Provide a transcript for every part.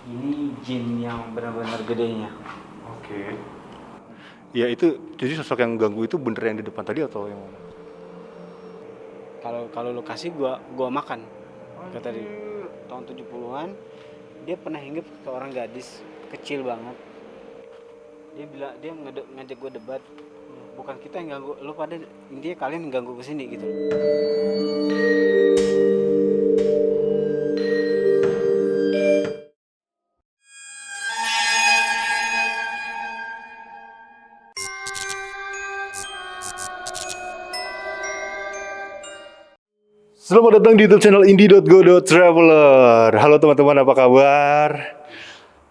Ini jin yang benar-benar gedenya. Oke. Ya itu, jadi sosok yang ganggu itu bener yang di depan tadi atau yang mana? Kalau lokasi gua makan. Kata tadi tahun 70-an dia pernah hinggap ke orang gadis kecil banget. Dia bilang dia ngajak gua debat. Bukan kita yang ganggu, lu pada intinya kalian yang ganggu kesini gitu. Selamat datang di YouTube channel indie.go.traveler. Halo teman-teman, apa kabar?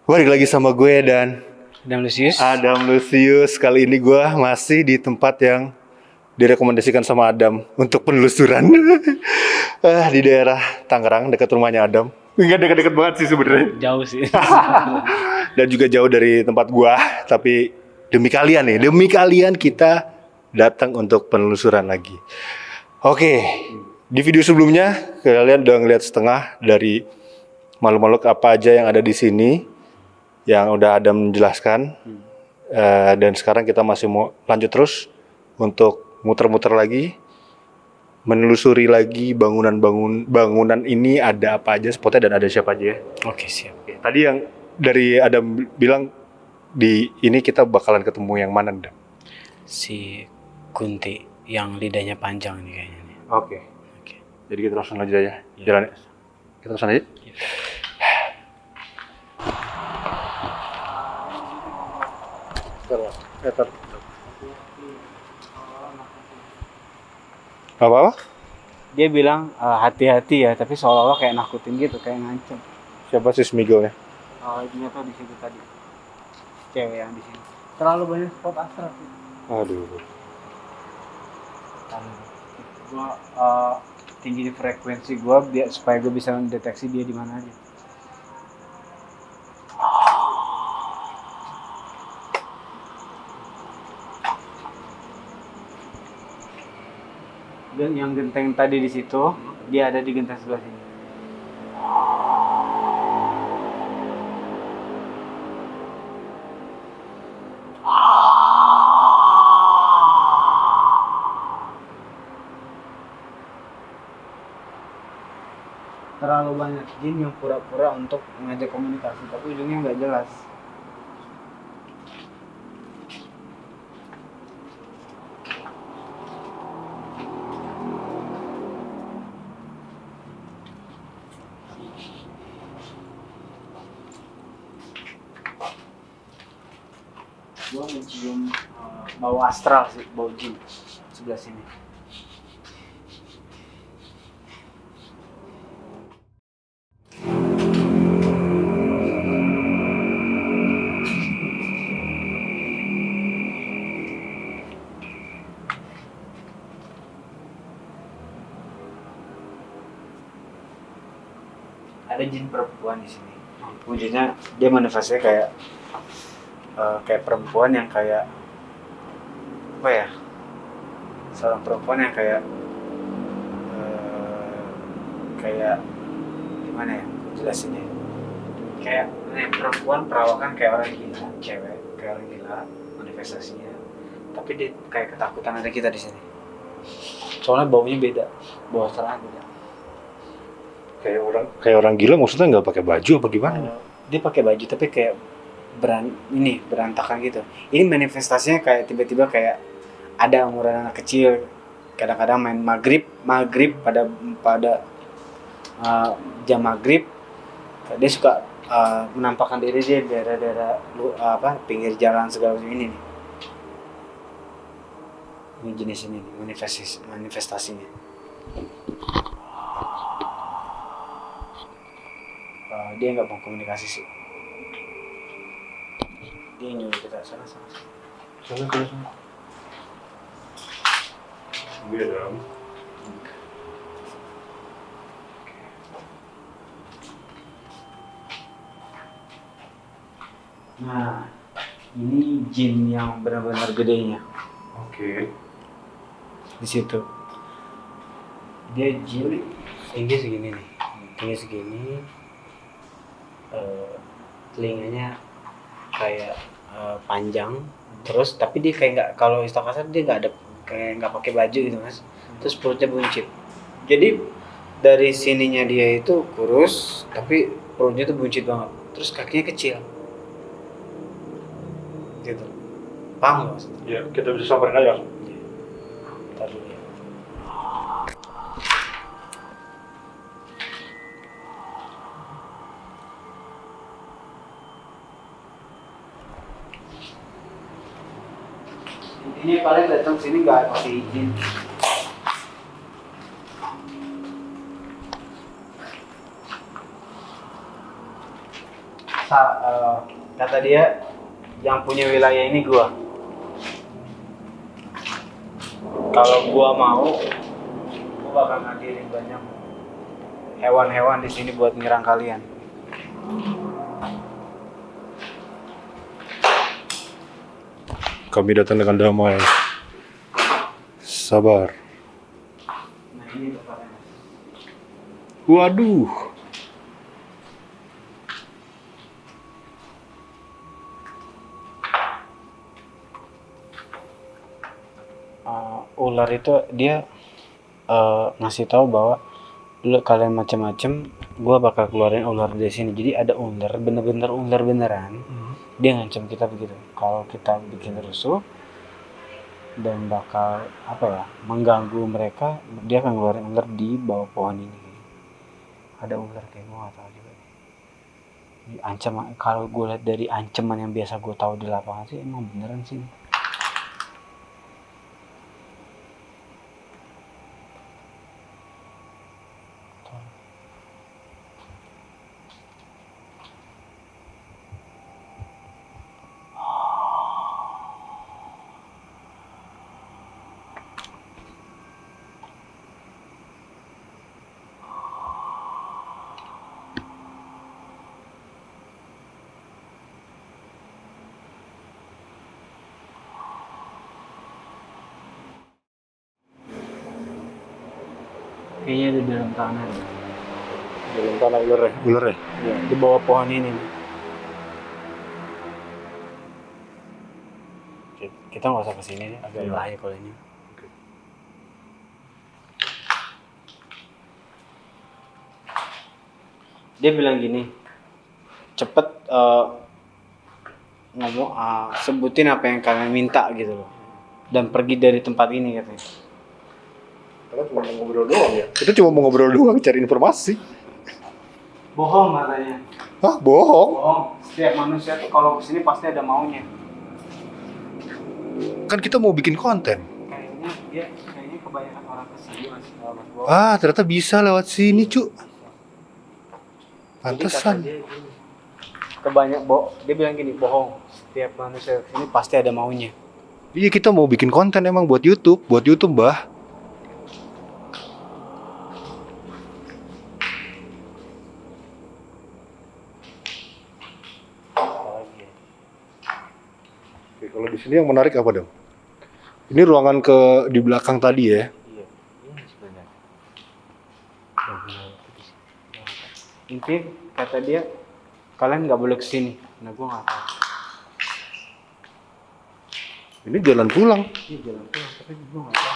Balik lagi sama gue dan Adam Lucius. Kali ini gue masih di tempat yang direkomendasikan sama Adam untuk penelusuran. Di daerah Tangerang, dekat rumahnya Adam. Enggak dekat-dekat banget sih sebenarnya. Jauh sih. Dan juga jauh dari tempat gue. Tapi demi kalian kita datang untuk penelusuran lagi. Oke. Di video sebelumnya kalian udah ngeliat setengah dari makhluk-makhluk apa aja yang ada di sini yang udah Adam menjelaskan. Dan sekarang kita masih mau lanjut terus untuk muter-muter lagi, menelusuri lagi bangunan ini ada apa aja spotnya dan ada siapa aja ya. Oke, siap. Oke, tadi yang dari Adam bilang di ini kita bakalan ketemu yang mana, Adam? Si Kunti yang lidahnya panjang nih kayaknya nih. Oke. Jadi kita langsung lanjut aja. Jalan. Kita langsung aja. Apa? Dia bilang hati-hati ya, tapi seolah-olah kayak nakutin gitu, kayak ngancem. Siapa sih Smiggle ya? Dia tuh di situ tadi. Cewek yang di sini. Terlalu banyak spot astral sih. Aduh. Gua tinggi frekuensi gua biar supaya gue bisa mendeteksi dia di mana aja. Dan yang genteng tadi di situ, dia ada di genteng sebelah sini. Terlalu banyak jin yang pura-pura untuk mengajak komunikasi, tapi ujungnya nggak jelas. Gua mencium bau astral sih, bau jin sebelah sini. Ada jin perempuan di sini. Wujudnya dia manifestasinya kayak perempuan yang kayak apa ya? Seorang perempuan yang kayak gimana ya jelasinnya? Kayak perempuan perawakan kayak orang gila, cewek kayak orang gila manifestasinya. Tapi dia kayak ketakutan ada kita di sini. Soalnya baunya beda, bau astral beda. Kayak orang gila maksudnya nggak pakai baju apa gimana? Dia pakai baju tapi kayak berantakan gitu. Ini manifestasinya kayak tiba-tiba kayak ada umuran anak kecil kadang-kadang main maghrib pada jam maghrib dia suka menampakkan diri dia di daerah-daerah pinggir jalan segala macam ini nih. Ini jenis ini nih, manifestasinya. Dia nggak mau komunikasi sih. Dia nyuruh kita sana. Iya dong. Nah, ini jin yang benar-benar gedenya. Oke. Di situ. Dia jin tinggi segini nih. telinganya kayak panjang, terus tapi dia kayak nggak, kalau istilah kasar dia nggak ada, kayak nggak pakai baju gitu mas, terus perutnya buncit. Jadi dari sininya dia itu kurus tapi perutnya tuh buncit banget, terus kakinya kecil gitu, paham nggak mas? Ya, kita bisa samperin aja langsung. Ntar dulu ya. Intinya kalian datang sini nggak pakai izin. Kata dia yang punya wilayah ini gua. Kalau gua mau, gua bakal ngadirin banyak hewan-hewan di sini buat nyerang kalian. Kami datang dengan damai. Sabar. Nah ini tempatnya. Waduh. Ular itu dia ngasih tahu bahwa lu kalian macam-macam, gua bakal keluarin ular dari sini. Jadi ada ular, bener-bener ular beneran. Dia ngancam kita begitu. Kalau kita bikin rusuh dan bakal apa ya, mengganggu mereka, dia akan keluarin ular di bawah pohon ini. Ada ular kayak gua nggak tahu juga. Ini ancaman, kalau gue lihat dari ancaman yang biasa gue tahu di lapangan sih emang beneran sih. Kayaknya di dalam tanah. Dalam tanah ular ya? Ular ya? Ya, di bawah pohon ini. Kita nggak usah kesini deh, agak bahaya kalau ini. Dia bilang gini, cepet ngomong, sebutin apa yang kalian minta gitu loh, dan pergi dari tempat ini katanya. Kita cuma mau ngobrol doang ya? Kita cuma mau ngobrol doang, cari informasi. Bohong katanya. Hah, bohong? Bohong. Setiap manusia tuh kalau kesini pasti ada maunya. Kan kita mau bikin konten. Kayaknya kebanyakan orang kesini mas bohong. Ah, ternyata bisa lewat sini, cu. Jadi kata Pantesan. dia gini, dia bilang gini, bohong. Setiap manusia kesini pasti ada maunya. Iya, kita mau bikin konten emang buat YouTube, bah. Oke, kalau di sini yang menarik apa dong? Ini ruangan di belakang tadi ya? Iya, ini sebenarnya. Intinya kata dia, kalian nggak boleh kesini. Nah gue nggak tahu. Ini jalan pulang. Dia jalan pulang, tapi gue nggak tahu.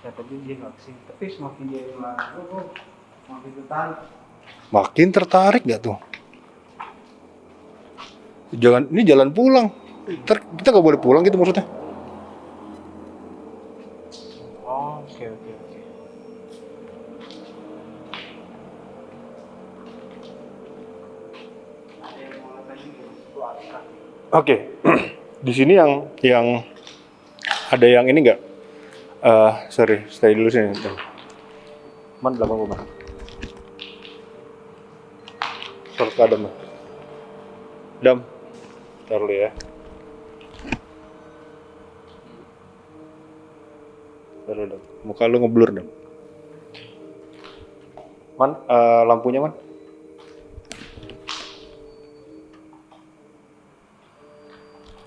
Kata dia nggak kesini. Tapi semakin dia bilang, semakin tertarik. Makin tertarik nggak tuh? Ini jalan pulang. Kita nggak boleh pulang gitu maksudnya? Oh, oke. Oke. Di sini yang ada yang ini nggak? Sorry, stay dulu sini. Man, belakang rumah. Terus ke Adam. Dam, taruh dulu ya. Taruh Dam. Muka lu ngeblur Dam. Man, lampunya man.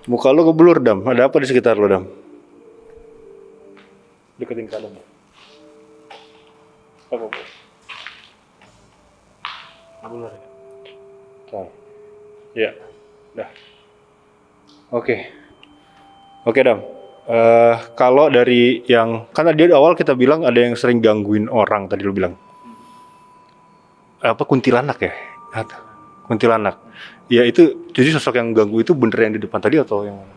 Muka lu ngeblur Dam. Ada apa di sekitar lu Dam? Deketin ke Adam. Apa? Nggak boleh ya? Bentar. Ya, dah. Oke. Oke, Dam. Kalau dari yang kan tadi di awal kita bilang ada yang sering gangguin orang tadi lu bilang. Apa kuntilanak ya? Kuntilanak. Ya itu jadi sosok yang ganggu itu bener yang di depan tadi atau yang mana?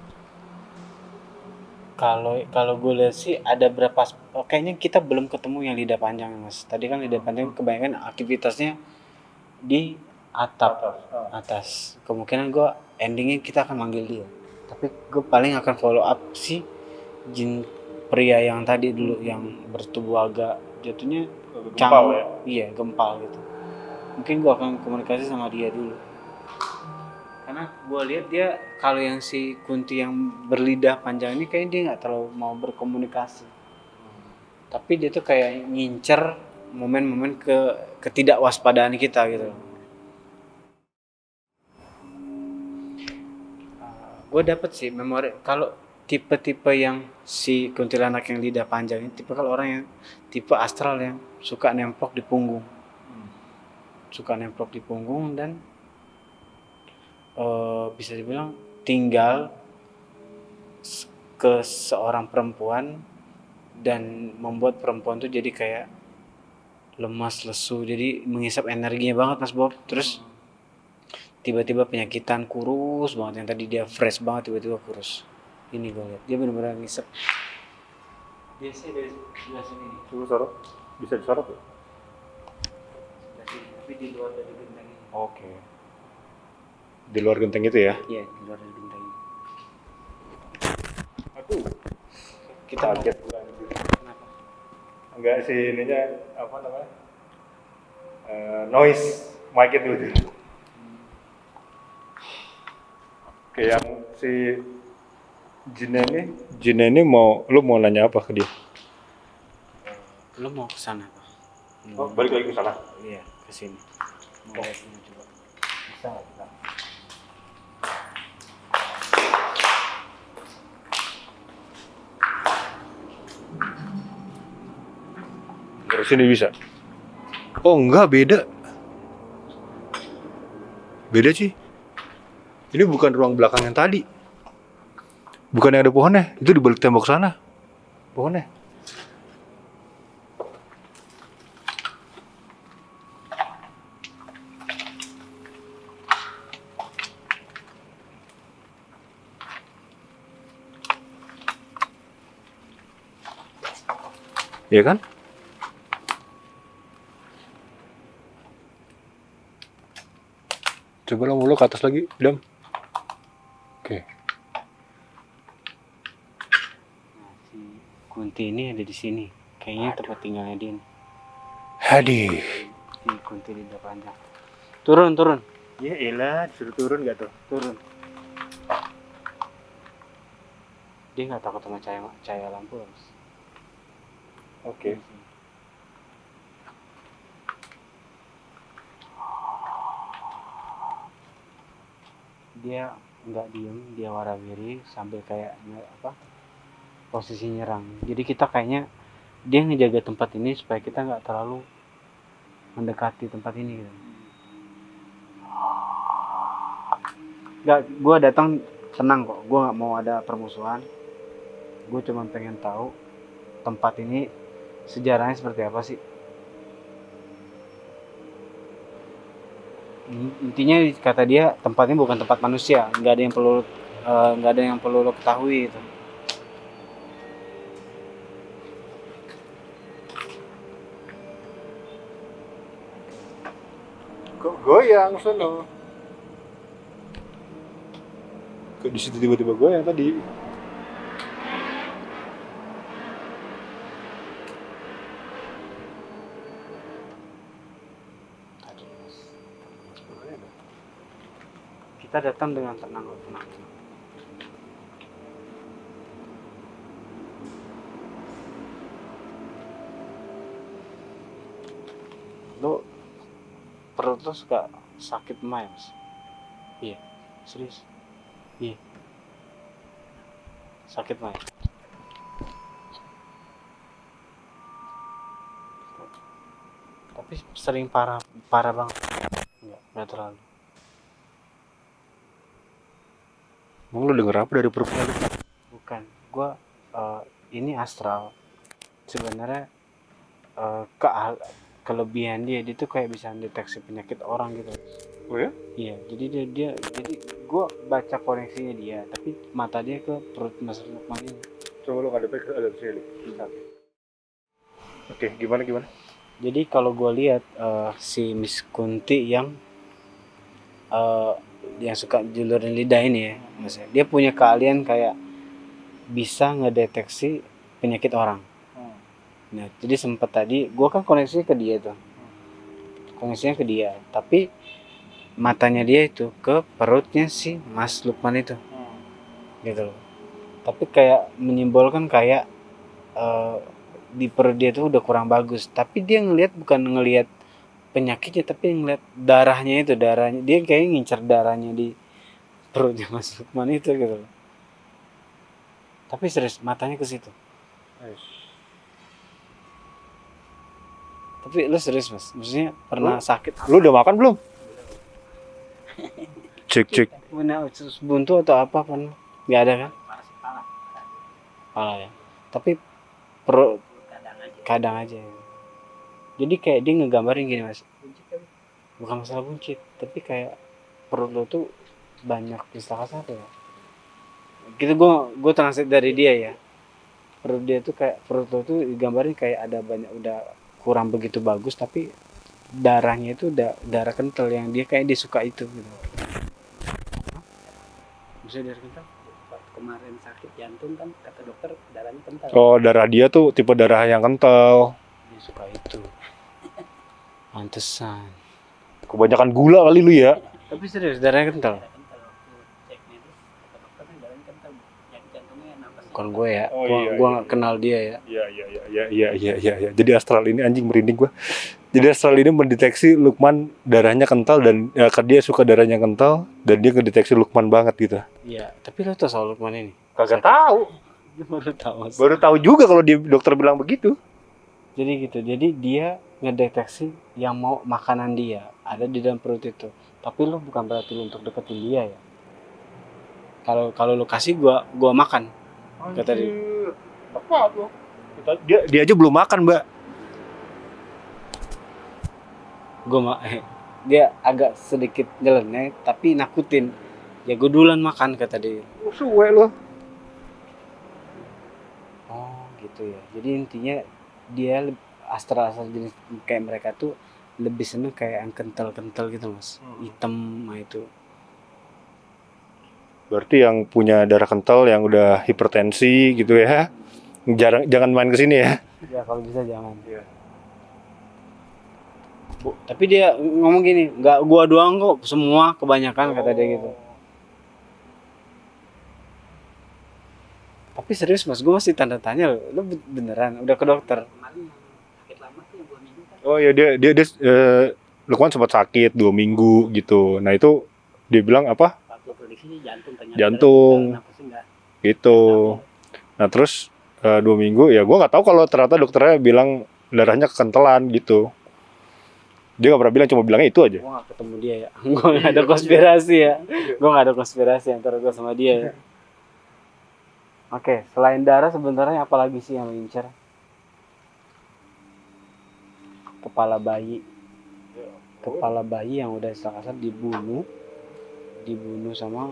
Kalau kalau gue lihat sih ada berapa kayaknya kita belum ketemu yang lidah panjang mas. Tadi kan lidah panjang kebanyakan aktivitasnya di atap atas. Kemungkinan gue endingnya kita akan manggil dia. Tapi gue paling akan follow up si jin pria yang tadi dulu yang bertubuh agak jatuhnya Gempal ya? Iya gempal gitu. Mungkin gue akan komunikasi sama dia dulu. Karena gue lihat dia kalau yang si Kunti yang berlidah panjang ini kayaknya dia nggak terlalu mau berkomunikasi. Tapi dia tuh kayak ngincer momen-momen ketidakwaspadaan kita gitu. Gue dapet sih memori kalau tipe-tipe yang si kuntilanak yang lidah panjang ini tipe kalau orang yang tipe astral yang suka nemplok di punggung, dan bisa dibilang tinggal ke seorang perempuan dan membuat perempuan tuh jadi kayak lemas lesu, jadi menghisap energinya banget mas Bob. Terus tiba-tiba penyakitan, kurus banget, yang tadi dia fresh banget tiba-tiba kurus. Ini gue lihat dia benar-benar ngisep. Dia sih dari sebelah sini nih, Coba sorot. Bisa disorot ya? sebelah sini, tapi di luar dari genteng ini. Oke. Di luar genteng itu ya? Iya, di luar dari genteng ini. Aduh. Kita Kaget. kenapa? Enggak sih ininya apa namanya? Noise mic itu. Oke, yang si Jinnya ini lu mau nanya apa ke dia? Lo mau ke sana pak? Oh, balik lagi ke sana. Iya, ke sini. Mau lihat ini coba. Bisa nggak kita? Dari sini bisa. Oh, enggak, beda. Beda sih. Ini bukan ruang belakang yang tadi. Bukan yang ada pohonnya, itu di balik tembok sana. Pohonnya. Iya kan? Coba lo mulu ke atas lagi, Dam. Oke. Nah, si Kunti ini ada di sini. Kayaknya tempat tinggalnya dia. Hadih. Si Kunti lidah panjang. Turun. Ya elah, disuruh turun gak tuh? Turun. Dia nggak takut sama cahaya lampu mas. Oke. Dia nggak diem, dia warawiri sambil kayak posisi nyerang. Jadi kita kayaknya dia ngejaga tempat ini supaya kita nggak terlalu mendekati tempat ini gitu. Nggak, gue datang tenang kok, gue nggak mau ada permusuhan. Gue cuma pengen tahu tempat ini sejarahnya seperti apa sih. Intinya kata dia tempatnya bukan tempat manusia, nggak ada yang perlu lo ketahui gitu. Kok goyang sono? Kok di situ tiba-tiba goyang tadi? Kita datang dengan tenang. Lo perut lo suka sakit mah ya mas? Iya, serius. Iya, sakit mah ya? Tapi sering parah banget. Enggak terlalu. Emang lu denger apa dari perutnya lu? Bukan, gue ini astral. Sebenarnya ke kelebihan dia tuh kayak bisa deteksi penyakit orang gitu. Oh ya? Iya, jadi jadi gue baca koneksinya dia, tapi mata dia ke perut Mas Lukman ini. Coba lu ngadepnya ada di sini. Oke, gimana? Jadi kalau gue lihat si Miss Kunti yang suka julurin lidah ini ya, maksudnya dia punya keahlian kayak bisa ngedeteksi penyakit orang. Nah, jadi sempet tadi gue kan koneksinya ke dia tuh, koneksinya ke dia, tapi matanya dia itu ke perutnya si Mas Lukman itu, gitu loh. Tapi kayak menyimbolkan kayak di perut dia tuh udah kurang bagus, tapi dia bukan ngelihat penyakitnya, tapi ngeliat darahnya dia kayak ngincer darahnya di perutnya Mas Lukman itu gitu loh. Tapi serius matanya ke situ. Tapi lu serius Mas, maksudnya pernah sakit? Lu udah makan belum? Cek. Punya usus buntu atau apa kan? Nggak ada kan? Kepala ya. Tapi perut kadang aja. Jadi kayak dia ngegambarin gini Mas. Bukan masalah buncit, tapi kayak perut lo tuh banyak istilah kasar ya. Gitu gue translate dari dia ya. Perut dia tuh kayak perut lo tuh digambarin kayak ada banyak, udah kurang begitu bagus, tapi darahnya itu udah darah kental yang dia kayak dia suka itu gitu. Bisa darah kental? Kemarin sakit jantung kan kata dokter darahnya kental. Oh, darah dia tuh tipe darah yang kental. Dia suka itu. Pantesan. Kebanyakan gula kali lu ya. Tapi serius darahnya kental. Darah kental waktu cek medis kata dokternya darahnya kental. Jadi jantungnya napasnya. Bukan gue ya. Oh, Gue iya. nggak kenal dia ya. Iya. Jadi astral ini anjing merinding gua. Jadi astral ini mendeteksi Lukman darahnya kental dan dia suka darahnya kental dan dia ngedeteksi Lukman banget gitu. Iya. Tapi lo tau soal Lukman ini? Kagak tahu. Baru tahu Mas. Baru tahu juga kalau dia dokter bilang begitu. Jadi gitu. Jadi dia ngedeteksi yang mau makanan dia ada di dalam perut itu. Tapi lo bukan berarti lo untuk deketin dia ya. Kalau lo kasih gua makan. Kata dia. Apa lo? Dia aja belum makan, Mbak. Dia agak sedikit nyeleneh tapi nakutin. Ya gue duluan makan kata dia. Suwe lo. Oh gitu ya. Jadi intinya dia astral jenis kayak mereka tuh lebih seneng kayak yang kental-kental gitu Mas. Hitam mah itu. Berarti yang punya darah kental yang udah hipertensi gitu ya. Jangan main ke sini ya. Ya kalau bisa jangan. Iya. Tapi dia ngomong gini, nggak gua doang kok, semua kebanyakan kata dia gitu. Tapi serius Mas, gua masih tanda tanya loh. Lu beneran udah ke dokter? Kemarin sakit lama tuh yang 2 minggu kan. Oh ya dia Lukman sempat sakit 2 minggu gitu. Nah itu dia bilang apa? Waktu prediksi jantung ternyata. Jantung. Napasnya enggak. Gitu. Nah terus 2 minggu ya gue nggak tahu kalau ternyata dokternya bilang darahnya kekentalan gitu. Dia nggak pernah bilang, cuma bilangnya itu aja. Gue gak ketemu dia ya. Gue gak ada konspirasi ya. Gue gak ada konspirasi antara gue sama dia ya. Oke, selain darah sebenarnya apa lagi sih yang mengincar? Kepala bayi. Kepala bayi yang udah kasar dibunuh sama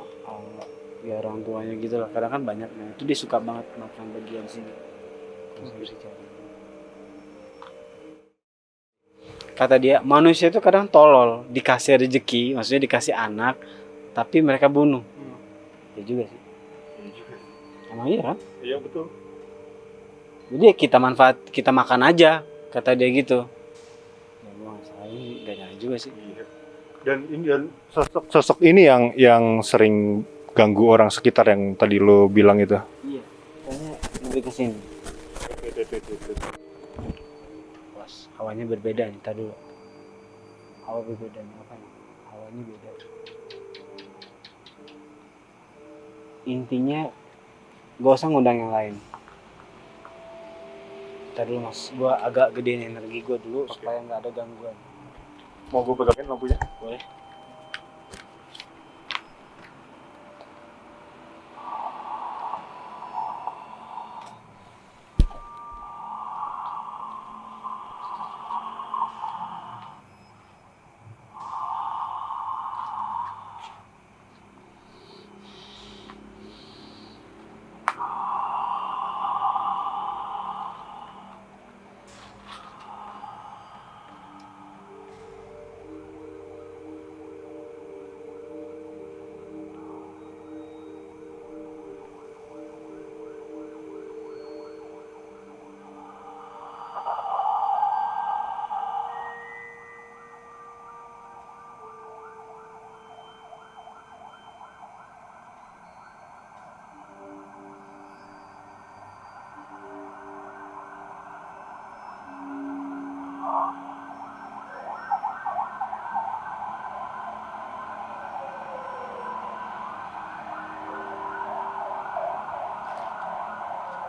ya orang tuanya gitu lah. Kadang kan banyak. Nah, itu dia suka banget makan bagian sini. Terus bisa cari. Kata dia, manusia itu kadang tolol, dikasih rezeki, maksudnya dikasih anak, tapi mereka bunuh. Ya juga sih. Emang iya kan? Iya betul. Jadi kita makan aja, kata dia gitu. Ya gua nggak salah, ini gak nyala juga sih. Dan sosok ini yang sering ganggu orang sekitar yang tadi lo bilang itu. Iya, kayaknya lebih ke sini. Hawanya berbeda nih, tadi dulu. Hawa berbeda nih, apa nih? Hawanya beda. Intinya, gak usah ngundang yang lain. Tadi dulu Mas, gue agak gedein energi gue dulu supaya gak ada gangguan. Mau gue pegangin lampunya? Boleh.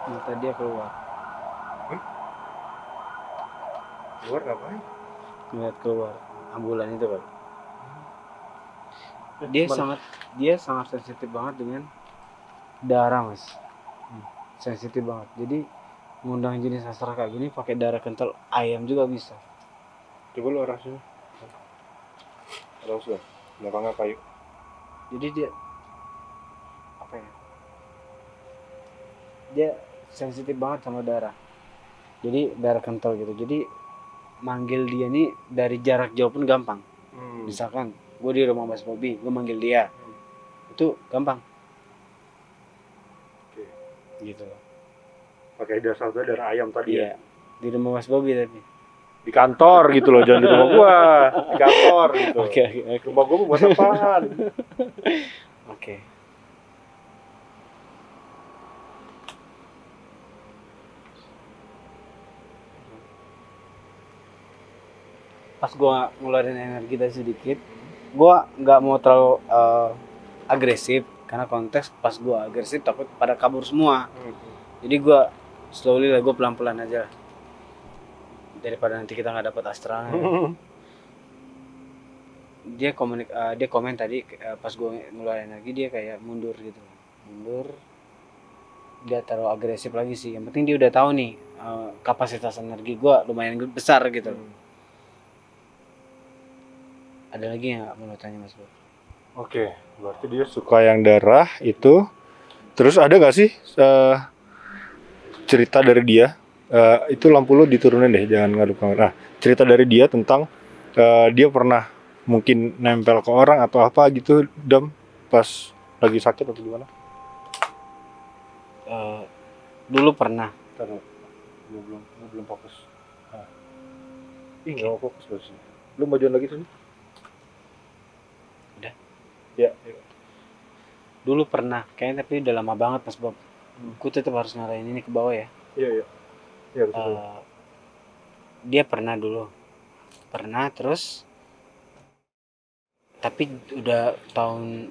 mata dia keluar. Keluar ngapain? Ngeliat keluar ambulan itu kan. Cuman- Dia sangat sensitif banget dengan darah, Mas. Sensitif banget. Jadi ngundang jenis sastra kayak gini pakai darah kental ayam juga bisa. Coba lu arah sini. Arah sudah. Belakangnya kayu. Jadi dia apa ya? Dia sensitif banget sama darah. Jadi darah kental gitu. Jadi manggil dia nih dari jarak jauh pun gampang. Misalkan gue di rumah Mas Bobi, gue manggil dia, itu gampang. Oke. Gitu. Pakai dasar darah ayam tadi ya. Iya. Di rumah Mas Bobi tapi. Di kantor gitu loh, jangan di rumah gua. Di kantor gitu. Oke. Rumah gua buat apaan? Oke. Pas gua ngeluarin energi tadi sedikit, gua nggak mau terlalu agresif karena konteks pas gua agresif takut pada kabur semua. Jadi gua slowly lah, gua pelan-pelan aja daripada nanti kita nggak dapat astral. Dia komen tadi pas gua ngeluarin energi dia kayak mundur gitu, dia terlalu agresif lagi sih. Yang penting dia udah tahu nih kapasitas energi gua lumayan besar gitu. Ada lagi yang mau tanya Mas Bob? Oke, berarti dia suka yang darah itu. Terus ada gak sih cerita dari dia? Itu lampu lo diturunin deh, jangan ngadep kamera. Nah, cerita dari dia tentang dia pernah mungkin nempel ke orang atau apa gitu, Dam, pas lagi sakit atau gimana? Dulu pernah. Taruh, belum fokus. Nah. Nggak mau fokus bos. Lu majuan lagi sini? Udah. Ya. Dulu pernah, kayaknya tapi udah lama banget Mas Bob. Gue tetap harus ngarahin ini ke bawah ya. Iya. Iya betul. Dia pernah dulu. Pernah terus tapi udah tahun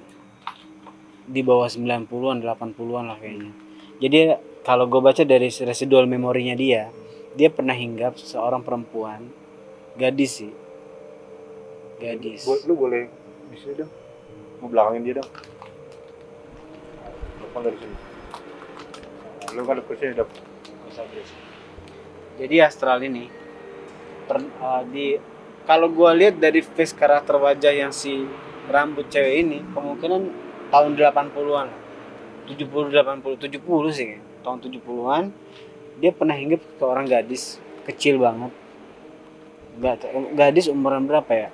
di bawah 90-an, 80-an lah kayaknya. Jadi kalau gue baca dari residual memorinya dia pernah hinggap seorang perempuan, gadis sih. Gadis. Lu boleh di sini dong. Mau belakangin dia dong. Telepon dari sini. Nah, lu kan ke sini dong. Jadi astral ini kalau gue lihat dari face karakter wajah yang si rambut cewek ini kemungkinan tahun 80-an, 70, 80, 70 sih kayaknya. Tahun 70-an dia pernah hinggap ke orang gadis kecil banget. Gadis umuran berapa ya?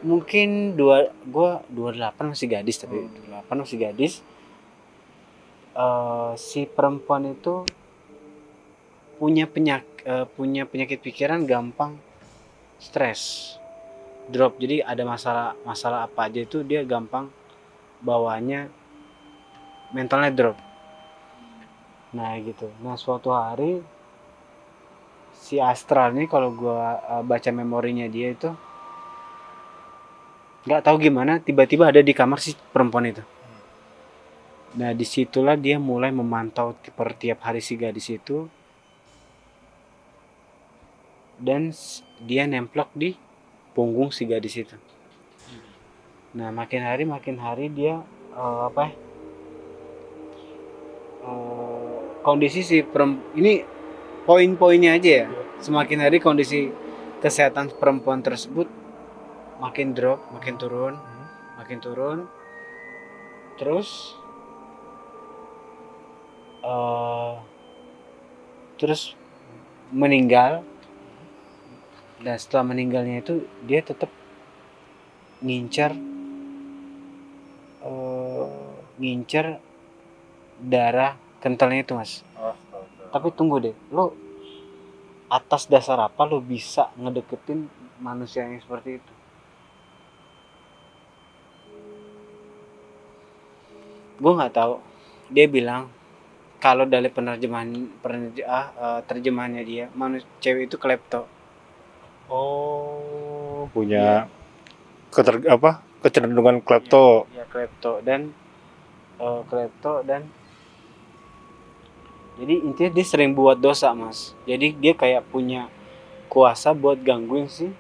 Mungkin gua 28 masih gadis tapi 28 masih gadis. Si perempuan itu punya penyakit pikiran, gampang stres, drop. Jadi ada masalah apa aja itu dia gampang bawanya, mentalnya drop. Nah gitu. Nah suatu hari si astral ini kalau gua baca memorinya dia itu nggak tahu gimana tiba-tiba ada di kamar si perempuan itu. Nah disitulah dia mulai memantau per tiap hari si gadis itu, dan dia nemplok di punggung si gadis itu. Nah makin hari dia kondisi si ini poin-poinnya aja ya. Semakin hari kondisi kesehatan perempuan tersebut makin drop, makin turun. Terus meninggal. Dan setelah meninggalnya itu dia tetap ngincer darah kentalnya itu Mas. Tapi tunggu deh, lo atas dasar apa lo bisa ngedeketin manusia yang seperti itu? Gue nggak tahu. Dia bilang kalau dari terjemahannya dia, cewek itu klepto. Oh, punya kecenderungan klepto. Ya klepto dan Jadi intinya dia sering buat dosa, Mas. Jadi dia kayak punya kuasa buat gangguin si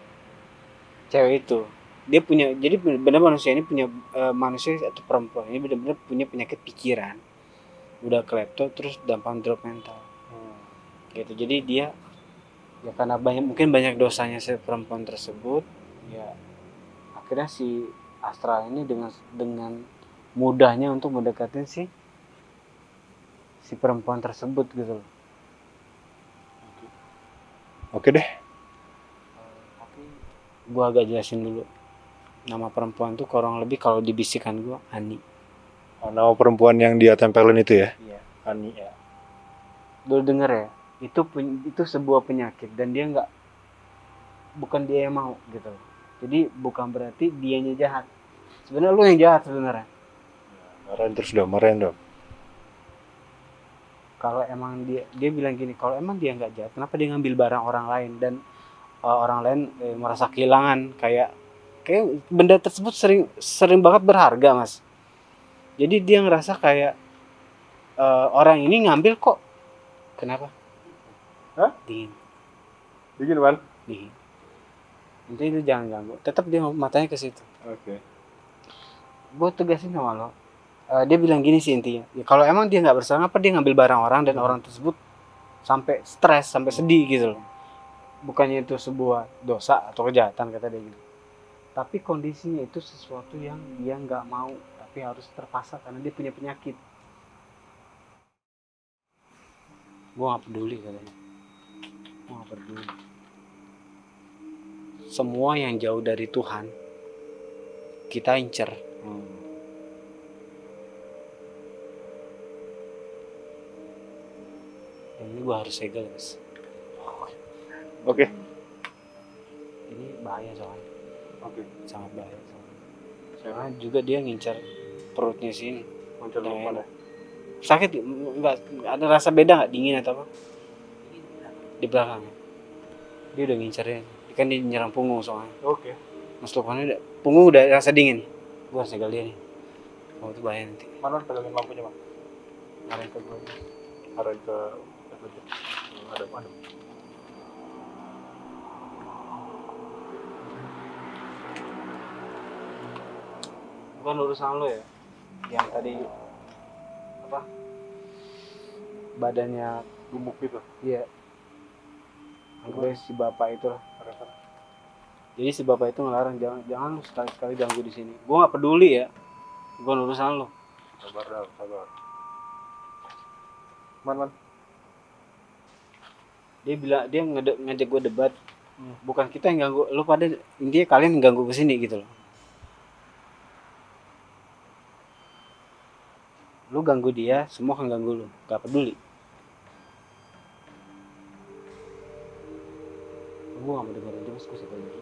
cewek itu. Dia punya, jadi benar manusia ini punya, manusia atau perempuan ini benar-benar punya penyakit pikiran. Udah klepto terus gampang drop mental. Gitu. Jadi dia ya karena mungkin banyak dosanya si perempuan tersebut, ya akhirnya si Astral ini dengan mudahnya untuk mendekatin si perempuan tersebut gitu loh. Oke deh. Tapi gua agak jelasin dulu. Nama perempuan tuh kurang lebih kalau dibisikan gua Ani. Nama perempuan yang dia tempelin itu ya? Iya. Ani ya. Lu denger ya, itu sebuah penyakit dan dia nggak, bukan dia yang mau gitu loh. Jadi bukan berarti dianya jahat. Sebenarnya lu yang jahat sebenarnya. Marahin terus dong, marahin dong. Kalau emang dia bilang gini, kalau emang dia nggak jahat, kenapa dia ngambil barang orang lain dan orang lain merasa kehilangan, kayak benda tersebut sering banget berharga, Mas. Jadi dia ngerasa kayak orang ini ngambil kok. Kenapa? Hah? Dingin. Bikin man? Dingin. Intinya itu jangan ganggu. Tetap dia matanya ke situ. Oke. Gue tegasin sama lo. Dia bilang gini sih intinya. Ya, kalau emang dia nggak bersalah, apa dia ngambil barang orang dan orang tersebut sampai stres, sampai sedih gitu loh. Bukannya itu sebuah dosa atau kejahatan kata dia gitu. Tapi kondisinya itu sesuatu yang dia nggak mau, tapi harus terpaksa karena dia punya penyakit. Gue nggak peduli katanya. Gue nggak peduli. Semua yang jauh dari Tuhan kita incer. Dan ini gue harus segel, guys. Oke. Ini bahaya soalnya. Oke. Sangat bahaya soalnya. Soalnya juga dia ngincar perutnya sini. Muncul Nggak apa enak. Sakit nggak, ada rasa beda nggak, dingin atau apa di belakang? Dia udah ngincarnya, kan dia nyerang punggung soalnya. Oke. Mas Lukmannya punggung udah rasa dingin. Gue harus segel dia nih. Oh itu bahaya nanti. Mana pegangin lampunya bang? Arahin ke gue. Arahin ke itu. Ada. Bukan urusan lo ya. Yang tadi apa? Badannya Gumuk gitu. iya. Anggapnya si bapak itu lah. Jadi si bapak itu ngelarang jangan lu sekali-sekali ganggu di sini. Gue nggak peduli ya. Bukan urusan lo. Sabar. Man. Dia ngajak gue debat. Bukan kita yang ganggu, lu pada intinya kalian yang ganggu ke sini gitu loh. Lu ganggu dia, semua akan ganggu lu. Gak peduli. Gue gak mau dengerin dia, mas. Gue segel lagi.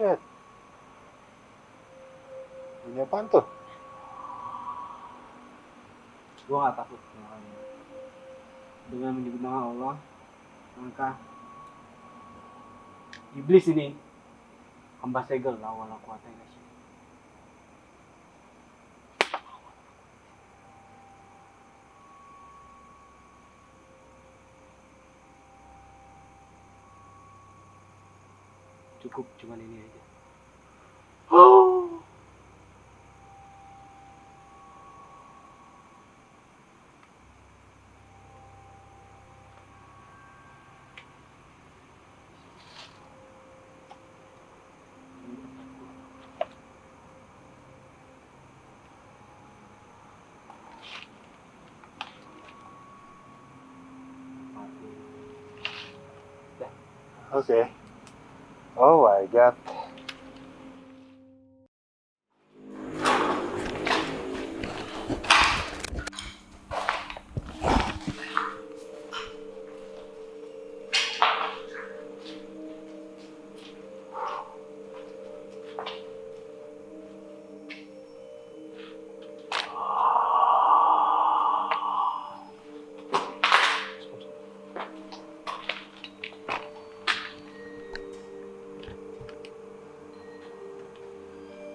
Shit. Bunyi apaan tuh? Gue gak takut. Dengan menyebut nama Allah, maka iblis ini hamba segel la wala quwata illa billah. cukup cuman ini aja. Oke. Oh my god.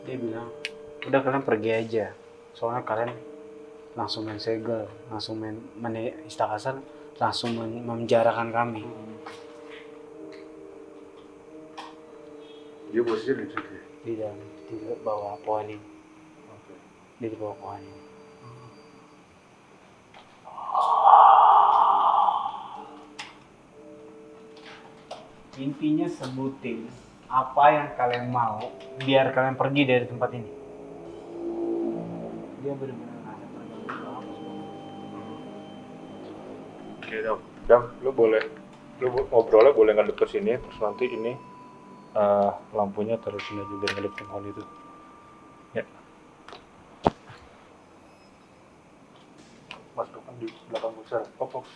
Dia bilang, udah kalian pergi aja. Soalnya kalian langsung main segel, langsung main istilah kasar, langsung memenjarakan kami. Dia posisinya di situ. Di dalam, di bawah pohon ini. Dia di bawah pohon ini. Intinya sebutin apa yang kalian mau biar kalian pergi dari tempat ini. Dia benar-benar ada pergaulan banget. Oke, Dam, lu ngobrolnya boleh ngadep ke sini, terus nanti ini lampunya taruh sini juga ngadep ke pohon itu. Ya. Mas kan di belakang besar. Pop.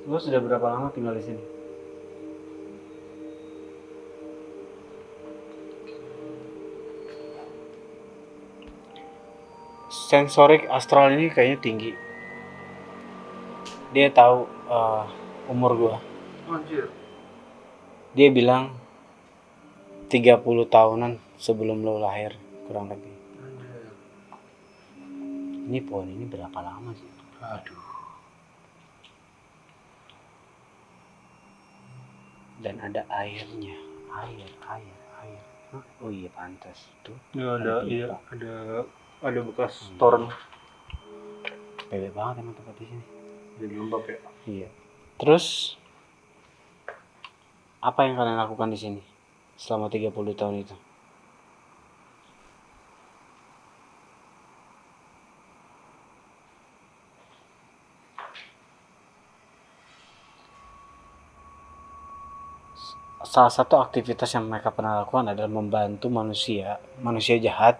Lu sudah berapa lama tinggal di sini? Sensorik astral ini kayaknya tinggi. Dia tahu umur gua. Anjir. Dia bilang 30 tahunan sebelum lo lahir kurang lebih. Ini pohon ini berapa lama sih? Aduh. Dan ada airnya. Air. Hah? Oh iya pantas tuh. Ya, pipa. ada bekas toren. Bebek banget emang tempat di sini. Jadi lembab ya. Iya. Terus apa yang kalian lakukan di sini selama 30 tahun itu? Salah satu aktivitas yang mereka pernah lakukan adalah membantu manusia jahat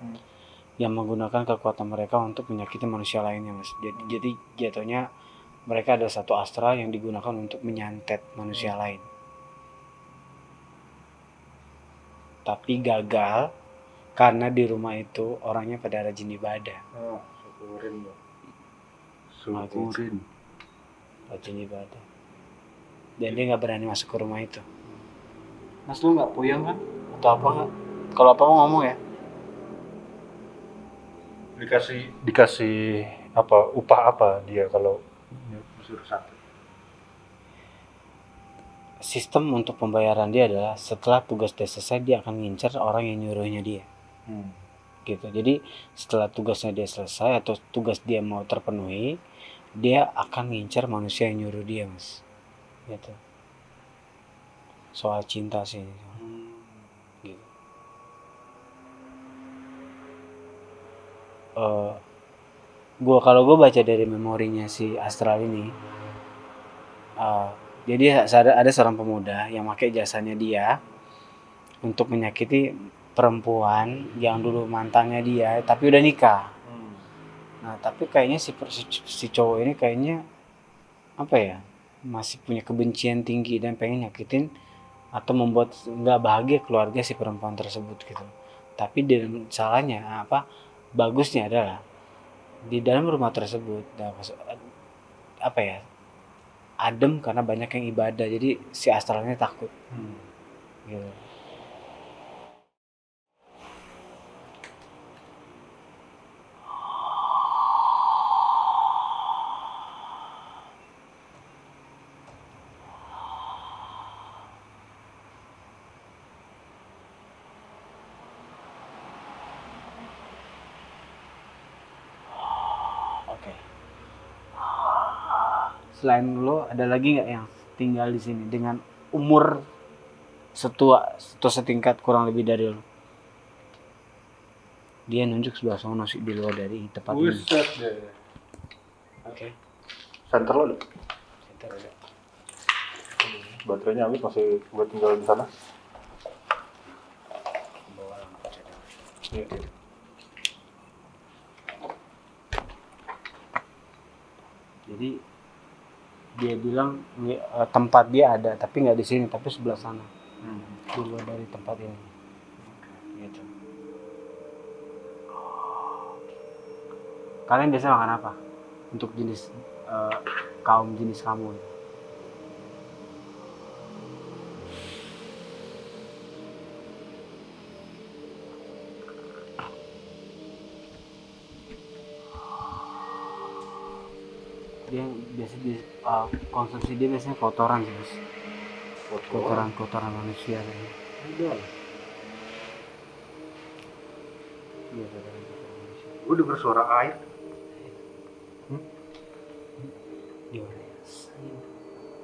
yang menggunakan kekuatan mereka untuk menyakiti manusia lainnya, Mas. Jadi jatuhnya mereka ada satu astral yang digunakan untuk menyantet manusia lain. Tapi gagal karena di rumah itu orangnya pada rajin ibadah. Oh, syukurin. Rajin ibadah. Dan dia nggak berani masuk ke rumah itu. Mas, lu nggak puyeng kan? Atau apa nggak? Kalau apa mau ngomong ya. Dikasih apa upah apa dia kalau disuruh satu? Sistem untuk pembayaran dia adalah setelah tugas dia selesai dia akan ngincer orang yang nyuruhnya dia. Gitu. Jadi setelah tugasnya dia selesai atau tugas dia mau terpenuhi, dia akan ngincer manusia yang nyuruh dia, Mas. Gitu. Soal cinta sih. Gitu. Kalau gue baca dari memorinya si astral ini, jadi ada seorang pemuda yang pakai jasanya dia untuk menyakiti perempuan yang dulu mantannya dia tapi udah nikah. Nah tapi kayaknya si cowok ini kayaknya apa ya, masih punya kebencian tinggi dan pengen nyakitin atau membuat nggak bahagia keluarga si perempuan tersebut gitu. Tapi salahnya bagusnya adalah di dalam rumah tersebut apa ya, adem karena banyak yang ibadah, jadi si astralnya takut gitu. selain lo ada lagi nggak yang tinggal di sini dengan umur setua atau setingkat kurang lebih dari lo? Dia nunjuk sebelah sono sih, di luar dari tempat ini. Buset deh. Oke. Center lo ada? Center ada. Baterainya habis, masih buat tinggal di sana. Bawa lampu cadangan. Iya. Jadi dia bilang tempat dia ada, tapi nggak di sini, tapi sebelah sana, di luar dari tempat ini. Gitu. Kalian biasa makan apa? Untuk jenis kaum jenis kamu? Dia biasa konsumsi dia biasanya kotoran sih, Mas. Kotoran manusia kayaknya. Udah. Iya, kotoran manusia. Gue denger suara air. Di mana ya?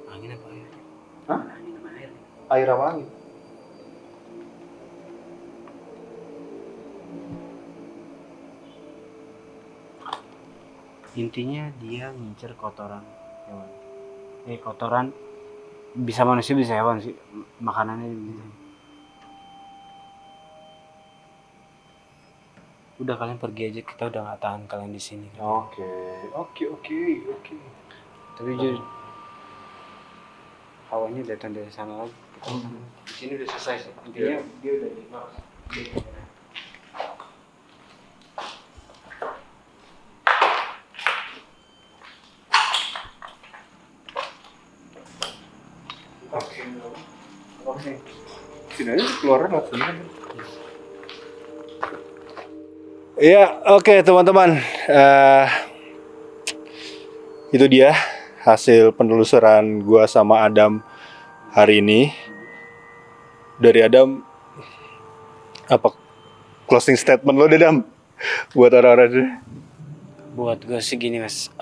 Angin apa air? Hah? Angin apa air? Air apa angin? Intinya dia ngincer kotoran hewan. Kotoran bisa manusia bisa hewan sih, makanannya gitu. Udah, kalian pergi aja, kita udah nggak tahan kalian di sini. Oke. Tapi jujur, hawanya datang dari sana lagi. Di sini udah selesai sih. Intinya dia udah di Oke. Sini aja keluaran langsung kan. Iya, oke teman-teman. Itu dia hasil penelusuran gua sama Adam hari ini. Dari Adam, apa closing statement lo deh, Dam? Buat orang-orang. Buat gue sih gini, Mas,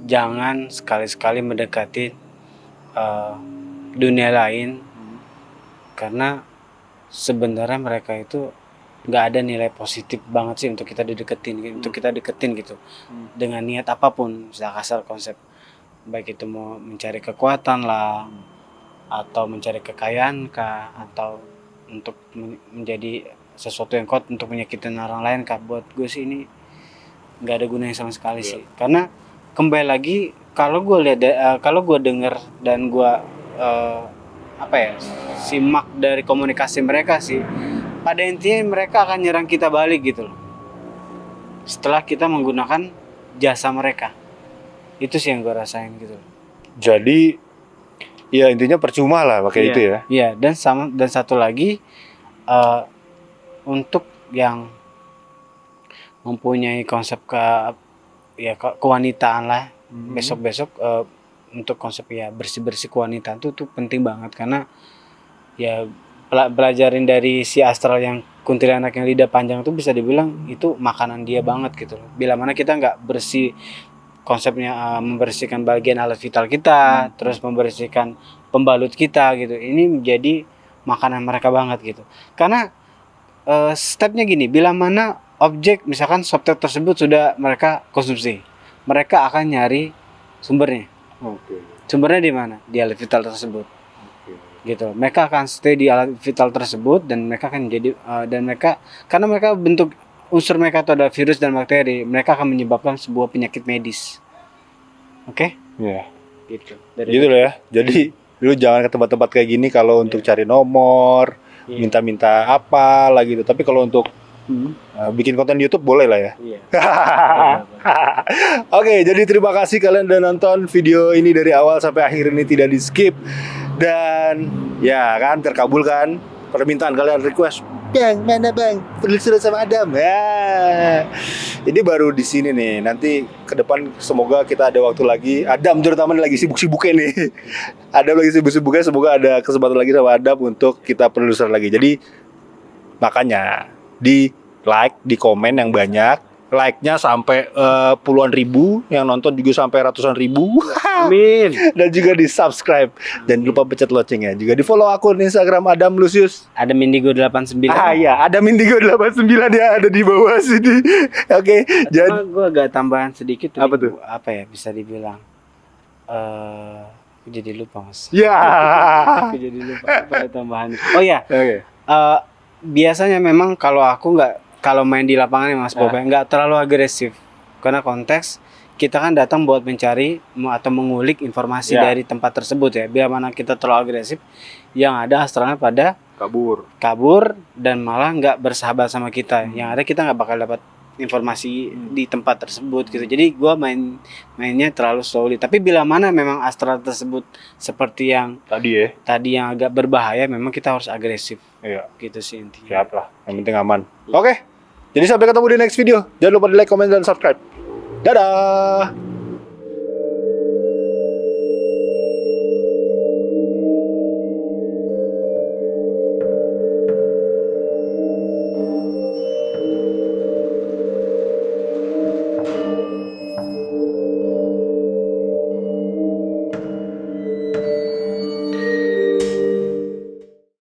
jangan sekali-sekali mendekati dunia lain, karena sebenarnya mereka itu nggak ada nilai positif banget sih untuk kita deketin gitu, dengan niat apapun, misalnya kasar konsep, baik itu mau mencari kekuatan lah, atau mencari kekayaan kah, atau untuk menjadi sesuatu yang kuat untuk menyakitin orang lain kah. Buat gue sih ini nggak ada gunanya sama sekali sih, karena kembali lagi kalau gue lihat, kalau gue dengar dan gue simak dari komunikasi mereka sih, pada intinya mereka akan nyerang kita balik gitu loh, setelah kita menggunakan jasa mereka. Itu sih yang gue rasain gitu loh. Jadi ya intinya percuma lah pakai itu ya. Iya, dan satu lagi, untuk yang mempunyai konsep kewanitaan lah, besok untuk konsep ya bersih kewanitaan tuh penting banget, karena ya belajarin dari si astral yang kuntilanak yang lidah panjang itu bisa dibilang itu makanan dia banget gitu loh. Bila mana kita nggak bersih konsepnya, membersihkan bagian alat vital kita, terus membersihkan pembalut kita gitu, ini menjadi makanan mereka banget gitu. Karena stepnya gini, bila mana objek misalkan software tersebut sudah mereka konsumsi, mereka akan nyari sumbernya. Sumbernya di mana? Di alat vital tersebut. Gitu. Mereka akan stay di alat vital tersebut, dan mereka akan menjadi karena mereka bentuk unsur mereka itu ada virus dan bakteri, mereka akan menyebabkan sebuah penyakit medis. Oke? Iya. Gitu. Gitu loh ya. Jadi lu jangan ke tempat-tempat kayak gini kalau untuk cari nomor, minta-minta apa lah gitu. Tapi kalau untuk bikin konten YouTube boleh lah ya. Iya. Oke, jadi terima kasih kalian udah nonton video ini dari awal sampai akhir, ini tidak di skip. Dan ya kan terkabulkan permintaan kalian, request, "Bang, mana Bang? Penelusuran sama Adam." Ya. Ini baru di sini nih. Nanti ke depan semoga kita ada waktu lagi. Adam terutama lagi sibuk-sibuknya nih. Adam lagi sibuk-sibuknya, semoga ada kesempatan lagi sama Adam untuk kita penelusuran lagi. Jadi makanya di like, di komen yang banyak, like-nya sampai puluhan ribu, yang nonton juga sampai ratusan ribu. Amin. Dan juga di subscribe. Jangan lupa pencet loncengnya. Juga di follow akun Instagram Adam Lucius. Ada Mindigo 89. Iya, ada Mindigo 89 ya, ada di bawah sini. Oke, jadi Gue agak tambahan sedikit. Apa tuh? Apa ya bisa dibilang? Aku jadi lupa mas. ya. Aku jadi lupa. Apa ya tambahan? Oh ya, Oke. biasanya memang kalau main di lapangan nih mas Bob, nggak terlalu agresif. Karena konteks kita kan datang buat mencari atau mengulik informasi Ya. dari tempat tersebut ya. Bila mana kita terlalu agresif, yang ada astralnya pada Kabur. dan malah nggak bersahabat sama kita. Yang ada kita nggak bakal dapat informasi di tempat tersebut gitu. Jadi gua mainnya terlalu slowly. Tapi bila mana memang astral tersebut seperti yang Tadi yang agak berbahaya, memang kita harus agresif Iya, gitu sih intinya. siap lah. Yang penting aman. Oke. Jadi sampai ketemu di next video. Jangan lupa di like, comment, dan subscribe. Dadah.